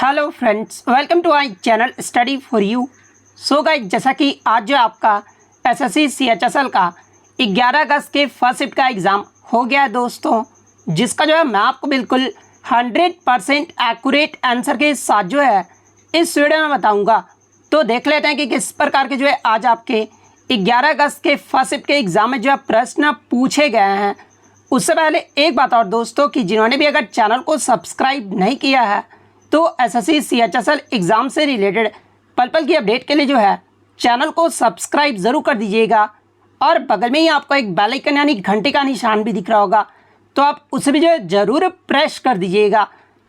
Hello friends, welcome to our channel study for you. So guys, जैसा कि आज जो आपका एसएससी सीएचएसएल का 11 अगस्त के फर्स्ट शिफ्ट का एग्ज़ाम हो गया है दोस्तों, जिसका जो है मैं आपको बिल्कुल 100% एक्यूरेट आंसर के साथ जो है इस वीडियो में बताऊंगा। तो देख लेते हैं कि किस प्रकार के जो है आज आपके 11 अगस्त के फर्स्ट शिफ्ट के एग्ज़ाम में जो है प्रश्न पूछे गए हैं। उससे पहले एक बात और दोस्तों, कि जिन्होंने भी अगर चैनल को सब्सक्राइब नहीं किया है तो एसएससी सीएचएसएल एग्ज़ाम से रिलेटेड पल पल की अपडेट के लिए जो है चैनल को सब्सक्राइब ज़रूर कर दीजिएगा। और बगल में ही आपको एक बेल आइकन यानी घंटे का निशान भी दिख रहा होगा, तो आप उसे भी जो है ज़रूर प्रेस कर दीजिएगा।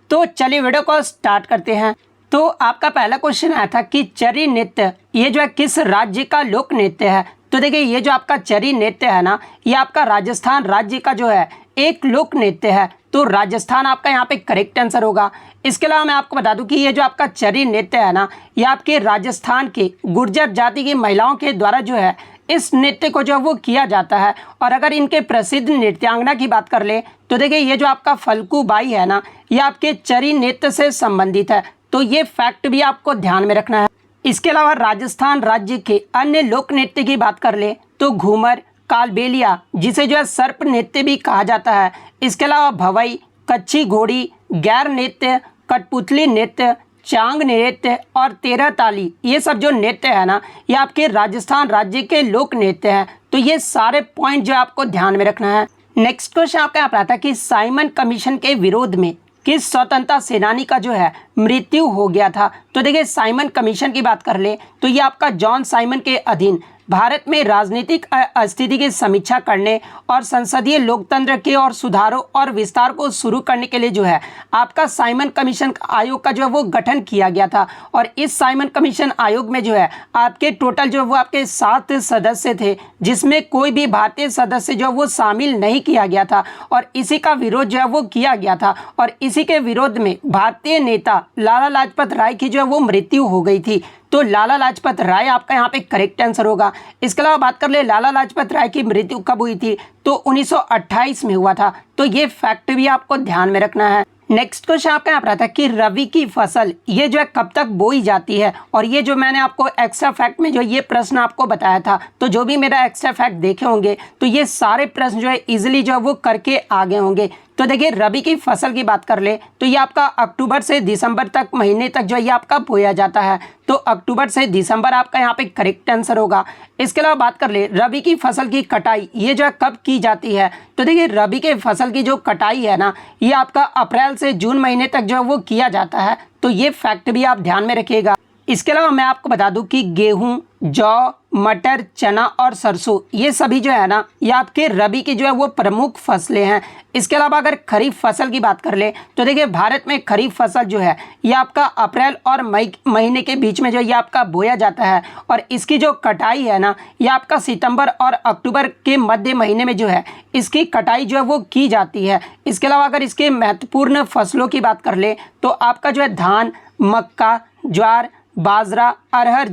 तो चलिए वीडियो को स्टार्ट करते हैं। तो आपका पहला क्वेश्चन आया था कि चरी नृत्य ये जो है किस राज्य का लोक नृत्य है। तो देखिए, ये जो आपका चरी नृत्य है ना, ये आपका राजस्थान राज्य का जो है एक लोक नृत्य है। तो राजस्थान आपका यहाँ पे करेक्ट आंसर होगा। इसके अलावा मैं आपको बता दूं कि ये जो आपका चरी नृत्य है ना, ये आपके राजस्थान के गुर्जर जाति की महिलाओं के द्वारा जो है इस नृत्य को जो है वो किया जाता है। और अगर इनके प्रसिद्ध नृत्यांगना की बात कर ले तो देखिए, ये जो आपका फल्गु बाई है ना, ये आपके चरी नृत्य से संबंधित है। तो ये फैक्ट भी आपको ध्यान में रखना है। इसके अलावा राजस्थान राज्य के अन्य लोक नृत्य की बात कर ले तो घूमर, कालबेलिया जिसे जो है सर्प नृत्य भी कहा जाता है। इसके अलावा भवई, कच्ची घोड़ी, गैर नृत्य, कठपुतली नृत्य, चांग नृत्य और तेरह ताली, ये सब जो नृत्य है ना, ये आपके राजस्थान राज्य के लोक नृत्य हैं। तो ये सारे पॉइंट जो आपको ध्यान में रखना है। नेक्स्ट क्वेश्चन आपका यहाँ पर आता है कि साइमन कमीशन के विरोध में किस स्वतंत्रता सेनानी का जो है मृत्यु हो गया था। तो देखिए, साइमन कमीशन की बात कर ले तो ये आपका जॉन साइमन के अधीन भारत में राजनीतिक स्थिति की समीक्षा करने और संसदीय लोकतंत्र के और सुधारों और विस्तार को शुरू करने के लिए जो है आपका साइमन कमीशन आयोग का जो है वो गठन किया गया था। और इस साइमन कमीशन आयोग में जो है आपके टोटल जो है वो आपके 7 सदस्य थे, जिसमें कोई भी भारतीय सदस्य जो है वो शामिल नहीं किया गया था। और इसी का विरोध जो है वो किया गया था। और इसी के विरोध में भारतीय नेता लाला लाजपत राय की जो है वो मृत्यु हो गई थी। तो लाला लाजपत राय आपका यहाँ पे करेक्ट आंसर होगा। इसके अलावा बात कर ले लाला लाजपत राय की मृत्यु कब हुई थी, तो 1928 में हुआ था। तो ये फैक्ट भी आपको ध्यान में रखना है। नेक्स्ट क्वेश्चन आपका यहाँ पर आता है कि रबी की फसल ये जो है कब तक बोई जाती है। और ये जो मैंने आपको एक्स्ट्रा फैक्ट में जो ये प्रश्न आपको बताया था, तो जो भी मेरा एक्स्ट्रा फैक्ट देखे होंगे तो ये सारे प्रश्न जो है इजीली जो है वो करके आगे होंगे। तो देखिए, रबी की फसल की बात कर ले तो ये आपका अक्टूबर से दिसंबर तक महीने तक जो है ये आपका बोया जाता है। तो अक्टूबर से दिसंबर आपका यहाँ पे करेक्ट आंसर होगा। इसके अलावा बात कर ले रबी की फसल की कटाई ये जो है कब की जाती है। तो देखिए, रबी के फसल की जो कटाई है ना, ये आपका अप्रैल से जून महीने तक जो है वो किया जाता है। तो ये फैक्ट भी आप ध्यान में रखिएगा। इसके अलावा मैं आपको बता दूं कि गेहूं, जौ, मटर, चना और सरसों ये सभी जो है ना, ये आपके रबी की जो है वो प्रमुख फसलें हैं। इसके अलावा अगर खरीफ फसल की बात कर ले तो देखिए, भारत में खरीफ फसल जो है ये आपका अप्रैल और मई महीने के बीच में जो ये आपका बोया जाता है। और इसकी जो कटाई है ना, ये आपका सितंबर और अक्टूबर के मध्य महीने में जो है इसकी कटाई जो है वो की जाती है। इसके अलावा अगर इसके महत्वपूर्ण फसलों की बात कर ले तो आपका जो है धान, मक्का, ज्वार, बाजरा, अरहर,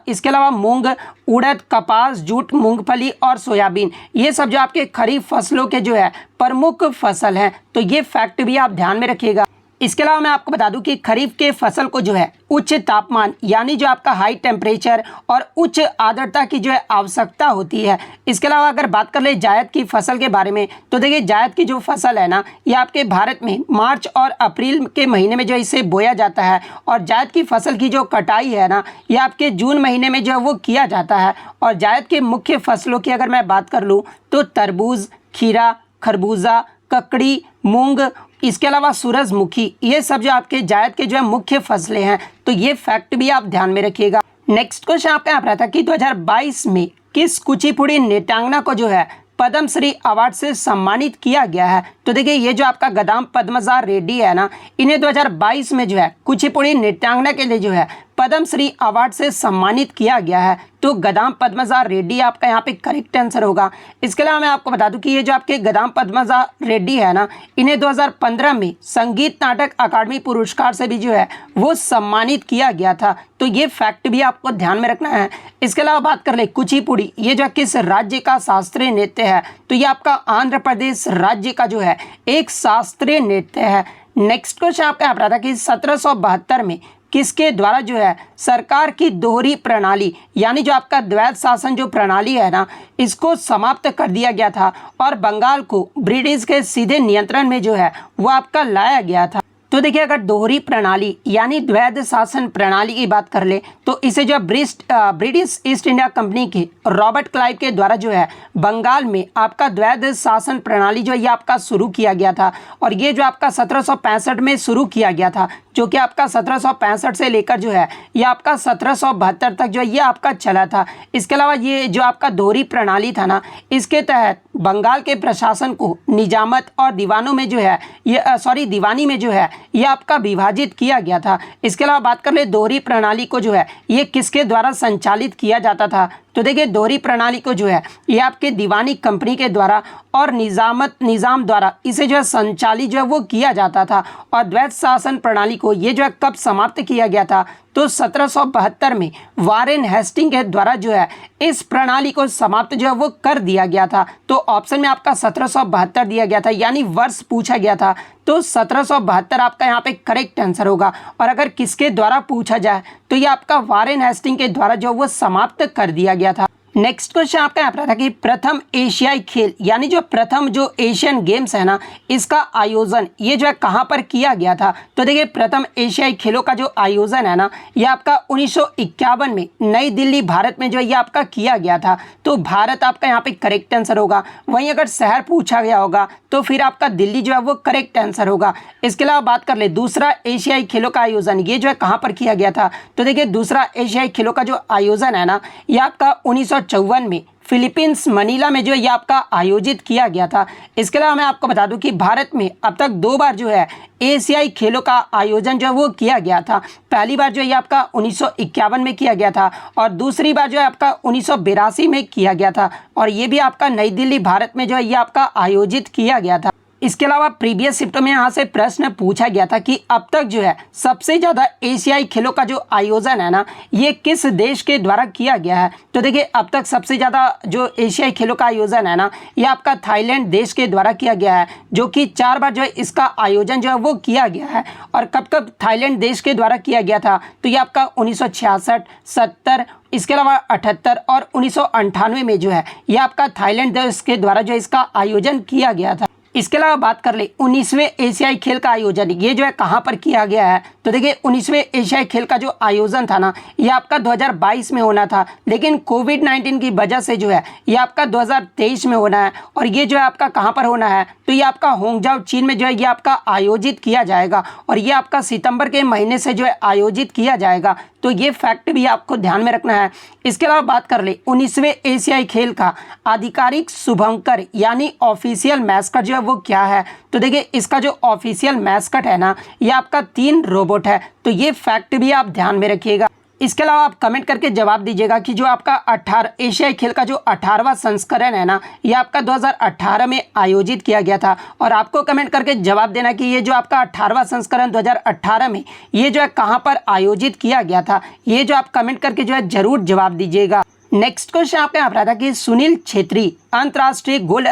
इसके अलावा मूंग, उड़द, कपास, जूट, मूंगफली और सोयाबीन, ये सब जो आपके खरीफ फसलों के जो है प्रमुख फसल हैं। तो ये फैक्ट भी आप ध्यान में रखिएगा। इसके अलावा मैं आपको बता दूं कि खरीफ के फसल को जो है उच्च तापमान यानी जो आपका हाई टेम्परेचर और उच्च आर्द्रता की जो है आवश्यकता होती है। इसके अलावा अगर बात कर ले जायद की फसल के बारे में तो देखिए, जायद की जो फसल है ना, ये आपके भारत में मार्च और अप्रैल के महीने में जो इसे बोया जाता है। और जायद की फसल की जो कटाई है ना, ये आपके जून महीने में जो है वो किया जाता है। और जायद के मुख्य फसलों की अगर मैं बात कर लूँ तो तरबूज, खीरा, खरबूजा, ककड़ी, मूंग, इसके अलावा सूरजमुखी, ये सब जो आपके जायद के जो है मुख्य फसलें हैं। तो ये फैक्ट भी आप ध्यान में रखिएगा। नेक्स्ट क्वेश्चन आपका यहाँ पर आता है कि 2022 में किस कुचिपुड़ी नृत्यांगना को जो है पद्मश्री अवार्ड से सम्मानित किया गया है। तो देखिए, ये जो आपका गदाम पद्मजा रेड्डी है ना, इन्हें 2022 में जो है कुचिपुड़ी नृत्यांगना के लिए जो है पद्मश्री अवार्ड से सम्मानित किया गया है। तो गदाम पद्मजा रेड्डी आपका यहाँ पे करेक्ट आंसर होगा। इसके अलावा मैं आपको बता दूं कि ये जो आपके गदाम पद्मजा रेड्डी है ना, इन्हें 2015 में संगीत नाटक अकादमी पुरस्कार से भी जो है वो सम्मानित किया गया था। तो ये फैक्ट भी आपको ध्यान में रखना है। इसके अलावा बात कर ले कुचिपुड़ी ये जो किस राज्य का शास्त्रीय नृत्य है। तो ये आपका आंध्र प्रदेश राज्य का जो है एक शास्त्रीय नृत्य है। नेक्स्ट क्वेश्चन आपका यहाँ पर आता है कि 1772 में किसके द्वारा जो है सरकार की दोहरी प्रणाली यानी जो आपका द्वैध शासन जो प्रणाली है ना, इसको समाप्त कर दिया गया था और बंगाल को ब्रिटिश के सीधे नियंत्रण में जो है वो आपका लाया गया था। तो देखिए, अगर दोहरी प्रणाली यानी द्वैध शासन प्रणाली की बात कर ले तो इसे जो ब्रिटिश ईस्ट इंडिया कंपनी के रॉबर्ट क्लाइव के द्वारा जो है बंगाल में आपका द्वैध शासन प्रणाली जो है ये आपका शुरू किया गया था। और ये जो आपका 1765 में शुरू किया गया था, जो कि आपका 1765 से लेकर जो है ये आपका 1772 तक जो है ये आपका चला था। इसके अलावा ये जो आपका दोहरी प्रणाली था ना, इसके तहत बंगाल के प्रशासन को निजामत और दीवानों में जो है ये दीवानी में जो है ये आपका विभाजित किया गया था। इसके अलावा बात कर ले दोहरी प्रणाली को जो है ये किसके द्वारा संचालित किया जाता था, तो देखिए दोहरी प्रणाली को जो है ये आपके दीवानी कंपनी के द्वारा और निज़ाम द्वारा इसे जो है संचालित जो है वो किया जाता था। और द्वैध शासन प्रणाली को ये जो है कब समाप्त किया गया था, तो 1772 में वारेन हेस्टिंग के द्वारा जो है इस प्रणाली को समाप्त जो है वो कर दिया गया था। तो ऑप्शन में आपका 1772 दिया गया था, यानी वर्ष पूछा गया था, तो 1772 आपका यहाँ पे करेक्ट आंसर होगा। और अगर किसके द्वारा पूछा जाए तो ये आपका वारेन हेस्टिंग के द्वारा जो वो समाप्त कर दिया गया था। नेक्स्ट क्वेश्चन आपका यहाँ पर था कि प्रथम एशियाई खेल यानी जो प्रथम जो एशियन गेम्स है ना, इसका आयोजन ये जो है कहाँ पर किया गया था, तो देखिए प्रथम एशियाई खेलों का जो आयोजन है ना ये आपका 1951 में नई दिल्ली भारत में जो ये आपका किया गया था। तो भारत आपका यहाँ पे करेक्ट आंसर होगा। वहीं अगर शहर पूछा गया होगा तो फिर आपका दिल्ली जो है वो करेक्ट आंसर होगा। इसके अलावा बात कर ले दूसरा एशियाई खेलों का आयोजन ये जो है कहाँ पर किया गया था, तो देखिए दूसरा एशियाई खेलों का जो आयोजन है ना ये आपका 1954 में फिलीपींस मनीला में जो है ये आपका आयोजित किया गया था। इसके अलावा मैं आपको बता दूं कि भारत में अब तक 2 बार जो है एशियाई खेलों का आयोजन जो है वो किया गया था। पहली बार जो है ये आपका 1951 में किया गया था और दूसरी बार जो है आपका 1982 में किया गया था। और ये भी आपका नई दिल्ली भारत में जो है ये आपका आयोजित किया गया था। इसके अलावा प्रीवियस शिफ्ट में यहाँ से प्रश्न पूछा गया था कि अब तक जो है सबसे ज़्यादा एशियाई खेलों का जो आयोजन है ना ये किस देश के द्वारा किया गया है, तो देखिए अब तक सबसे ज़्यादा जो एशियाई खेलों का आयोजन है ना ये आपका थाईलैंड देश के द्वारा किया गया है, जो कि 4 बार जो है इसका आयोजन जो है वो किया गया है। और कब कब थाईलैंड देश के द्वारा किया गया था, तो ये आपका 1966, 70, इसके अलावा 78 और 1998 में जो है ये आपका थाईलैंड देश के द्वारा जो इसका आयोजन किया गया था। इसके अलावा बात कर ले 19वें एशियाई खेल का आयोजन ये जो है कहाँ पर किया गया है, तो देखिए 19वें एशियाई खेल का जो आयोजन था ना ये आपका 2022 में होना था, लेकिन कोविड-19 की वजह से जो है ये आपका 2023 में होना है। और ये जो है आपका कहाँ पर होना है, तो ये आपका होंगजाओ चीन में जो है ये आपका आयोजित किया जाएगा और ये आपका सितंबर के महीने से जो है आयोजित किया जाएगा। तो ये फैक्ट भी आपको ध्यान में रखना है। इसके अलावा बात कर ले 19वें एशियाई खेल का आधिकारिक शुभंकर यानी ऑफिशियल मैस्कट जो है वो क्या है, तो देखिए इसका जो ऑफिशियल मैस्कट है ना ये आपका 3 रोबोट है। तो ये फैक्ट भी आप ध्यान में रखिएगा। इसके अलावा आप कमेंट करके जवाब दीजिएगा कि जो आपका 18 एशियाई खेल का जो 18वां संस्करण है ना ये आपका 2018 में आयोजित किया गया था। और आपको कमेंट करके जवाब देना कि ये जो आपका 18वां संस्करण 2018 में ये जो है कहाँ पर आयोजित किया गया था, ये जो आप कमेंट करके जो है जरूर जवाब दीजिएगा। नेक्स्ट क्वेश्चन आपका यहाँ पर आता कि सुनील छेत्री अंतर्राष्ट्रीय गोल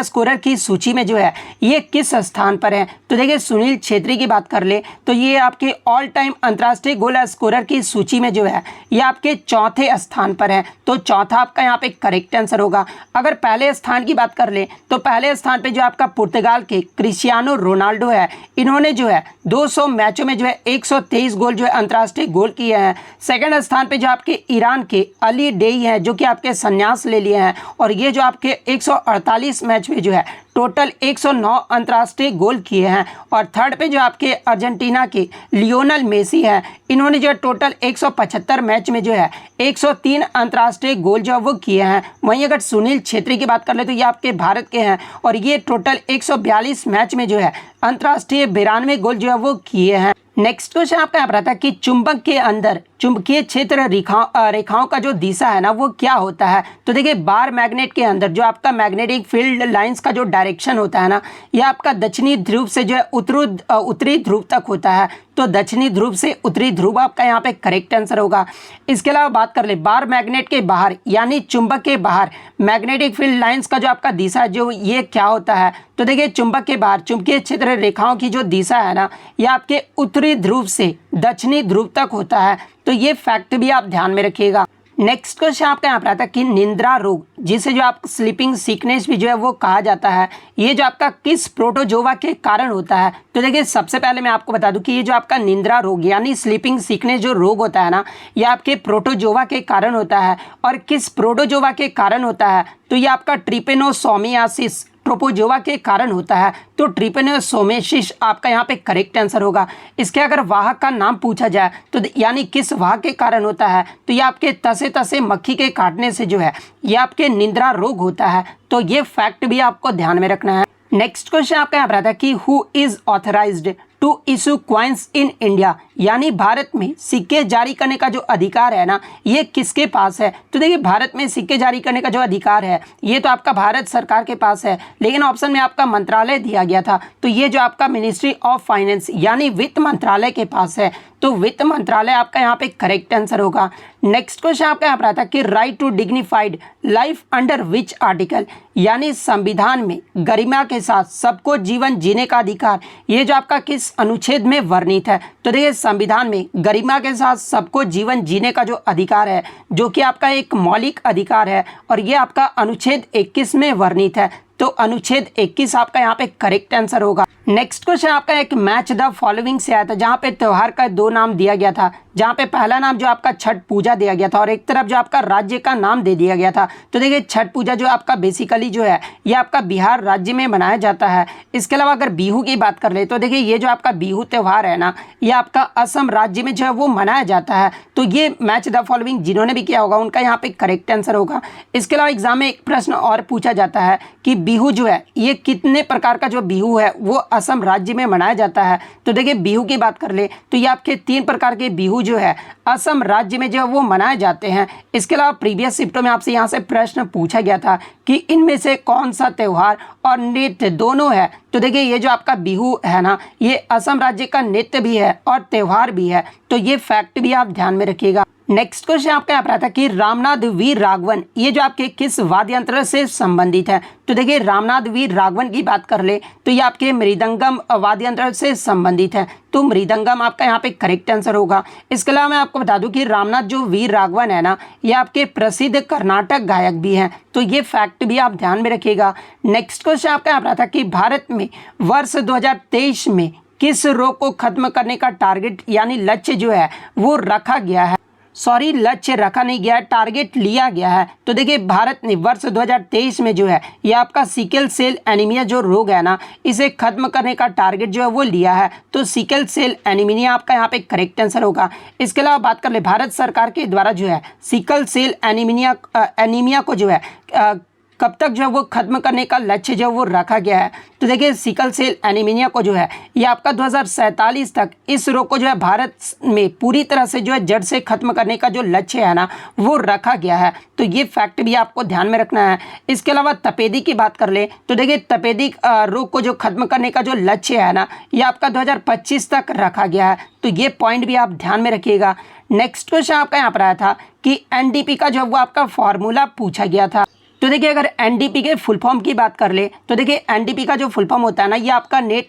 स्कोरर की सूची में जो है ये किस स्थान पर है, तो देखिए सुनील छेत्री की बात कर ले तो ये आपके ऑल टाइम अंतर्राष्ट्रीय गोल स्कोरर की सूची में जो है ये आपके 4थे स्थान पर है। तो चौथा आपका यहाँ पे करेक्ट आंसर होगा। अगर पहले स्थान की बात कर ले तो पहले स्थान पे जो आपका पुर्तगाल के क्रिस्टियानो रोनाल्डो है, इन्होंने जो है 200 मैचों में जो है 123 गोल जो है अंतर्राष्ट्रीय गोल किए हैं। सेकंड स्थान पे जो आपके ईरान के अली डेई हैं जो कि आपके संन्यास ले लिए हैं और ये जो आपके 148 मैच में जो है टोटल 109 अंतर्राष्ट्रीय गोल किए हैं। और थर्ड पे जो आपके अर्जेंटीना के लियोनल मेसी हैं, इन्होंने जो है टोटल 175 मैच में जो है 103 अंतर्राष्ट्रीय गोल जो है वो किए हैं। वहीं अगर सुनील छेत्री की बात कर ले तो ये आपके भारत के हैं और ये टोटल 142 मैच में जो है अंतर्राष्ट्रीय 92 गोल जो है वो किए हैं। नेक्स्ट क्वेश्चन आपका यहाँ पर आता है कि चुंबक चुंबकीय क्षेत्र रेखाओं का जो दिशा है ना वो क्या होता है। तो देखिए बार मैग्नेट के अंदर जो आपका मैग्नेटिक फील्ड लाइंस का जो डायरेक्शन होता है ना ये आपका दक्षिणी ध्रुव से जो है उत्तरी ध्रुव तक होता है। तो दक्षिणी ध्रुव से उत्तरी ध्रुव आपका यहाँ पे करेक्ट आंसर होगा। इसके अलावा बात कर ले बार मैग्नेट के बाहर यानी चुंबक के बाहर मैग्नेटिक फील्ड लाइंस का जो आपका दिशा जो ये क्या होता है। तो देखिए चुंबक के बाहर चुंबकीय क्षेत्र रेखाओं की जो दिशा है ना ये आपके उत्तरी ध्रुव से दक्षिणी ध्रुव तक होता है। तो ये फैक्ट भी आप ध्यान में रखिएगा। नेक्स्ट क्वेश्चन आपका यहाँ पर आता है कि निद्रा रोग जिसे जो आप स्लीपिंग सिकनेस भी जो है वो कहा जाता है ये जो आपका किस प्रोटोजोवा के कारण होता है। तो देखिए सबसे पहले मैं आपको बता दूं कि ये जो आपका निद्रा रोग यानी स्लीपिंग सिकनेस जो रोग होता है ना ये आपके प्रोटोजोवा के कारण होता है। और किस प्रोटोजोवा के कारण होता है तो ये आपका ट्रिपेनोसोमियासिस ट्रोपोजोवा के कारण होता है। तो ट्रिपेनोसोमियासिस आपका यहाँ पे करेक्ट आंसर होगा। इसके अगर वाहक का नाम पूछा जाए तो यानी किस वाहक के कारण होता है तो ये आपके तसे मक्खी के काटने से जो है ये आपके निद्रा रोग होता है। तो ये फैक्ट भी आपको ध्यान में रखना है। नेक्स्ट क्वेश्चन आपका यहाँ पर आता है कि who is authorised to issue coins in India यानी भारत में सिक्के जारी करने का जो अधिकार है ना ये किसके पास है। तो देखिए भारत में सिक्के जारी करने का जो अधिकार है ये तो आपका भारत सरकार के पास है लेकिन ऑप्शन में आपका मंत्रालय दिया गया था। तो ये जो आपका मिनिस्ट्री ऑफ फाइनेंस यानी वित्त मंत्रालय के पास है। तो वित्त मंत्रालय आपका यहाँ पे करेक्ट आंसर होगा। नेक्स्ट क्वेश्चन आपका यहाँ पर आता है कि right to dignified life under which article यानी संविधान में गरिमा के साथ सबको जीवन जीने का अधिकार ये जो आपका किस अनुच्छेद में वर्णित है। तो देखिए संविधान में गरिमा के साथ सबको जीवन जीने का जो अधिकार है जो कि आपका एक मौलिक अधिकार है और ये आपका अनुच्छेद 21 में वर्णित है। तो अनुच्छेद 21 आपका यहाँ पे करेक्ट आंसर होगा। नेक्स्ट क्वेश्चन आपका एक मैच द फॉलोइंग से आया था जहाँ पे त्योहार का दो नाम दिया गया था जहाँ पे पहला नाम जो आपका छठ पूजा दिया गया था और एक तरफ जो आपका राज्य का नाम दे दिया गया था। तो देखिए छठ पूजा जो आपका बेसिकली जो है ये आपका बिहार राज्य में मनाया जाता है। इसके अलावा अगर बिहू की बात कर ले तो देखिए ये जो आपका बिहू त्यौहार है ना ये आपका असम राज्य में जो है वो मनाया जाता है। तो ये मैच द फॉलोइंग जिन्होंने भी किया होगा उनका यहाँ पे करेक्ट आंसर होगा। इसके अलावा एग्जाम में एक प्रश्न और पूछा जाता है कि बिहू जो है ये कितने प्रकार का जो बिहू है वो असम राज्य में मनाया जाता है। तो देखिए बिहू की बात कर ले तो ये आपके 3 प्रकार के बिहू जो है असम राज्य में जो है वो मनाए जाते हैं। इसके अलावा प्रीवियस शिफ्टों में आपसे यहाँ से प्रश्न पूछा गया था कि इनमें से कौन सा त्यौहार और नृत्य दोनों है। तो देखिए ये जो आपका बिहू है ना ये असम राज्य का नृत्य भी है और त्यौहार भी है। तो ये फैक्ट भी आप ध्यान में रखिएगा। नेक्स्ट क्वेश्चन आपका यहाँ पर आता है कि रामनाथ वीर राघवन ये जो आपके किस वाद्य यंत्र से संबंधित है। तो देखिए रामनाथ वीर राघवन की बात कर ले तो ये आपके मृदंगम वाद्य यंत्र से संबंधित है। तो मृदंगम आपका यहाँ पे करेक्ट आंसर होगा। इसके अलावा मैं आपको बता दूं कि रामनाथ जो वीर राघवन है ना ये आपके प्रसिद्ध कर्नाटक गायक भी हैं। तो ये फैक्ट भी आप ध्यान में रखिएगा। नेक्स्ट क्वेश्चन आपका यहाँ पर था कि भारत में वर्ष 2023 में किस रोग को खत्म करने का टारगेट यानी लक्ष्य जो है वो रखा गया है। सॉरी लक्ष्य रखा नहीं गया है, टारगेट लिया गया है। तो देखिए भारत ने वर्ष 2023 में जो है ये आपका सिकल सेल एनीमिया जो रोग है ना इसे खत्म करने का टारगेट जो है वो लिया है। तो सिकल सेल एनीमिया आपका यहाँ पे करेक्ट आंसर होगा। इसके अलावा बात कर ले भारत सरकार के द्वारा जो है सिकल सेल एनीमिया को जो है कब तक जो है वो खत्म करने का लक्ष्य जो है वो रखा गया है। तो देखिए सिकल सेल एनीमिया को जो है ये आपका 2047 तक इस रोग को जो है भारत में पूरी तरह से जो है जड़ से खत्म करने का जो लक्ष्य है ना वो रखा गया है। तो ये फैक्ट भी आपको ध्यान में रखना है। इसके अलावा तपेदी की बात कर ले तो देखिए तपेदिक रोग को जो खत्म करने का जो लक्ष्य है ना ये आपका 2025 तक रखा गया है। तो ये पॉइंट भी आप ध्यान में रखिएगा। नेक्स्ट क्वेश्चन आपका यहाँ पर आया था कि एनडीपी का जो वो आपका फॉर्मूला पूछा गया था। तो देखिए अगर एनडीपी के फुल फॉर्म की बात कर ले तो देखिए एनडीपी का जो फुल फॉर्म होता है ना ये आपका नेट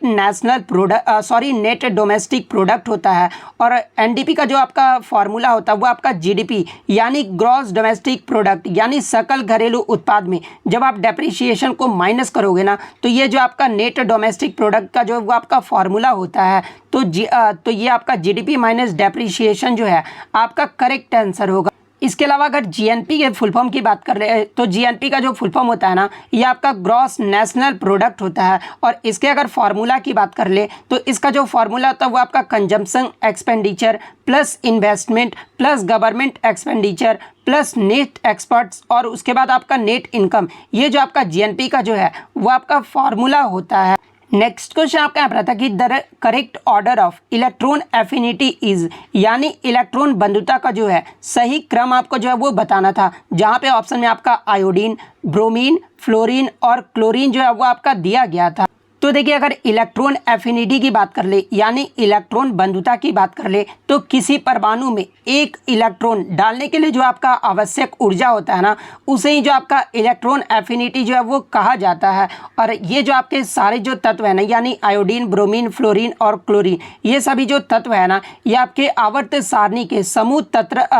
डोमेस्टिक प्रोडक्ट होता है। और एनडीपी का जो आपका फॉर्मूला होता है वो आपका जीडीपी यानी ग्रॉस डोमेस्टिक प्रोडक्ट यानी सकल घरेलू उत्पाद में जब आप डेप्रिसिएशन को माइनस करोगे ना तो ये जो आपका नेट डोमेस्टिक प्रोडक्ट का जो वो आपका फॉर्मूला होता है। तो ये आपका जीडीपी माइनस डेप्रिसिएशन जो है आपका करेक्ट आंसर होगा। इसके अलावा अगर जीएनपी के फुल फॉर्म की बात कर ले तो जीएनपी का जो फुल फॉर्म होता है ना ये आपका ग्रॉस नेशनल प्रोडक्ट होता है। और इसके अगर फार्मूला की बात कर ले तो इसका जो फार्मूला होता है वो आपका consumption expenditure plus investment plus government expenditure plus net experts और उसके बाद आपका नेट इनकम ये जो आपका जीएनपी का जो है वो आपका फार्मूला होता है। नेक्स्ट क्वेश्चन आपका यहाँ पर था कि the correct order of electron affinity is, यानी इलेक्ट्रॉन बंधुता का जो है सही क्रम आपको जो है वो बताना था, जहाँ पे ऑप्शन में आपका आयोडीन, ब्रोमीन, फ्लोरीन और क्लोरीन जो है वो आपका दिया गया था। तो देखिए अगर इलेक्ट्रॉन एफिनिटी की बात कर ले यानी इलेक्ट्रॉन बंधुता की बात कर ले तो किसी परमाणु में एक इलेक्ट्रॉन डालने के लिए जो आपका आवश्यक ऊर्जा होता है ना, उसे ही जो आपका इलेक्ट्रॉन एफिनिटी जो है वो कहा जाता है। और ये जो आपके सारे जो तत्व है ना, यानी आयोडीन, ब्रोमीन, फ्लोरीन और क्लोरीन, ये सभी जो तत्व है ना, ये आपके आवर्त सारणी के समूह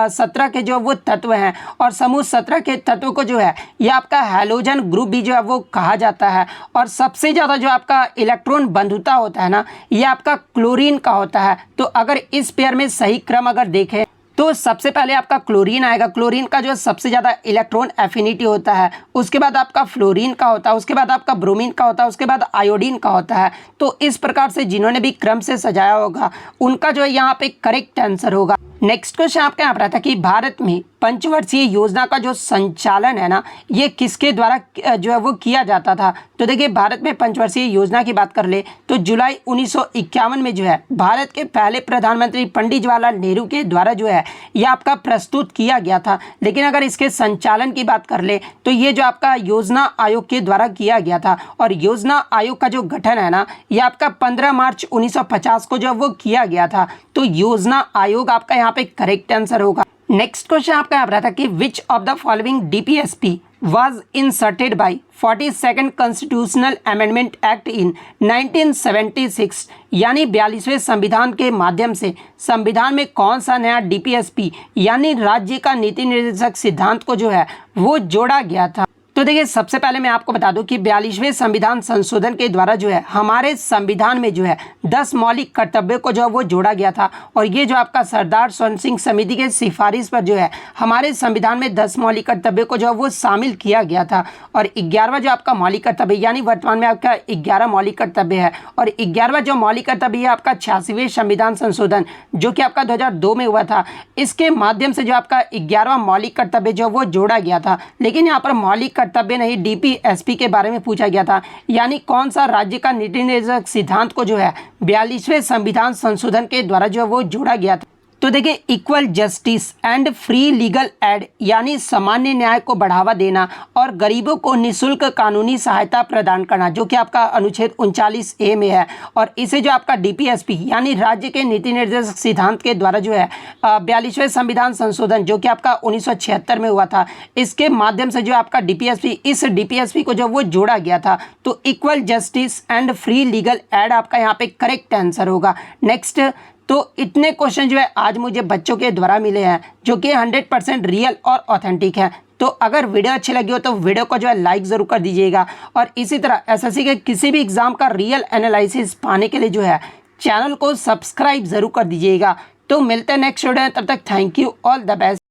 17 के जो वो तत्व हैं। और समूह 17 के तत्व को जो है ये आपका हैलोजन ग्रुप भी जो है वो कहा जाता है। और सबसे ज़्यादा जो आपका इलेक्ट्रॉन बंधुता होता है ना, ये आपका क्लोरीन का होता है। तो अगर इस पेयर में सही क्रम अगर देखें तो सबसे पहले आपका क्लोरीन आएगा। क्लोरीन का जो सबसे ज़्यादा इलेक्ट्रॉन एफिनिटी होता है, उसके बाद आपका फ्लोरीन का होता है, उसके बाद आपका ब्रोमीन का होता है, उसके बाद आयोडीन का होता है। तो इस प्रकार से जिन्होंने भी क्रम से सजाया होगा उनका जो है यहाँ पे करेक्ट आंसर होगा। नेक्स्ट क्वेश्चन आपका यहाँ पर आता है कि भारत में पंचवर्षीय योजना का जो संचालन है ना, ये किसके द्वारा जो है वो किया जाता था। तो देखिए भारत में पंचवर्षीय योजना की बात कर ले तो जुलाई 1951 में जो है भारत के पहले प्रधानमंत्री पंडित जवाहरलाल नेहरू के द्वारा जो है यह आपका प्रस्तुत किया गया था। लेकिन अगर इसके संचालन की बात कर ले तो ये जो आपका योजना आयोग के द्वारा किया गया था। और योजना आयोग का जो गठन है ना, ये आपका 15 मार्च 1950 को जो वो किया गया था। तो योजना आयोग आपका यहाँ पे करेक्ट आंसर होगा। नेक्स्ट क्वेश्चन आपका यहाँ पर था कि which of the following DPSP was inserted by 42nd constitutional amendment act in 1976, यानी 42वें संविधान के माध्यम से संविधान में कौन सा नया डीपीएसपी यानी राज्य का नीति निर्देशक सिद्धांत को जो है वो जोड़ा गया था। तो देखिए सबसे पहले मैं आपको बता दूं कि 42वें संविधान संशोधन के द्वारा जो है हमारे संविधान में जो है 10 मौलिक कर्तव्यों को जो है वो जोड़ा गया था। और ये जो आपका सरदार स्वर्ण सिंह समिति के सिफारिश पर जो है हमारे संविधान में 10 मौलिक कर्तव्यों को जो है वो शामिल किया गया था। और 11वां जो आपका मौलिक कर्तव्य यानी वर्तमान में आपका 11 मौलिक कर्तव्य है। और 11वां जो मौलिक कर्तव्य है आपका 86वें संविधान संशोधन जो कि आपका 2002 में हुआ था, इसके माध्यम से जो आपका 11वां मौलिक कर्तव्य जो वो जोड़ा गया था। लेकिन यहाँ पर मौलिक कर्तव्य नहीं डीपीएसपी के बारे में पूछा गया था, यानी कौन सा राज्य का नीति निर्देशक सिद्धांत को जो है 42वें संविधान संशोधन के द्वारा जो है वो जोड़ा गया था। तो देखिए equal justice and free legal aid यानी सामान्य न्याय को बढ़ावा देना और गरीबों को निःशुल्क कानूनी सहायता प्रदान करना, जो कि आपका अनुच्छेद 39A में है। और इसे जो आपका डीपीएसपी यानी राज्य के नीति निर्देशक सिद्धांत के द्वारा जो है 42वें संविधान संशोधन जो कि आपका 1976 में हुआ था, इसके माध्यम से जो आपका डीपीएसपी इस डीपीएसपी को जो वो जोड़ा गया था। तो equal justice and free legal aid आपका यहाँ पे करेक्ट आंसर होगा। नेक्स्ट, तो इतने क्वेश्चन जो है आज मुझे बच्चों के द्वारा मिले हैं जो कि 100% रियल और ऑथेंटिक है। तो अगर वीडियो अच्छी लगी हो तो वीडियो को जो है लाइक ज़रूर कर दीजिएगा। और इसी तरह एसएससी के किसी भी एग्ज़ाम का रियल एनालिसिस पाने के लिए जो है चैनल को सब्सक्राइब ज़रूर कर दीजिएगा। तो मिलते हैं नेक्स्ट वीडियो में, तब तक thank you, all the best.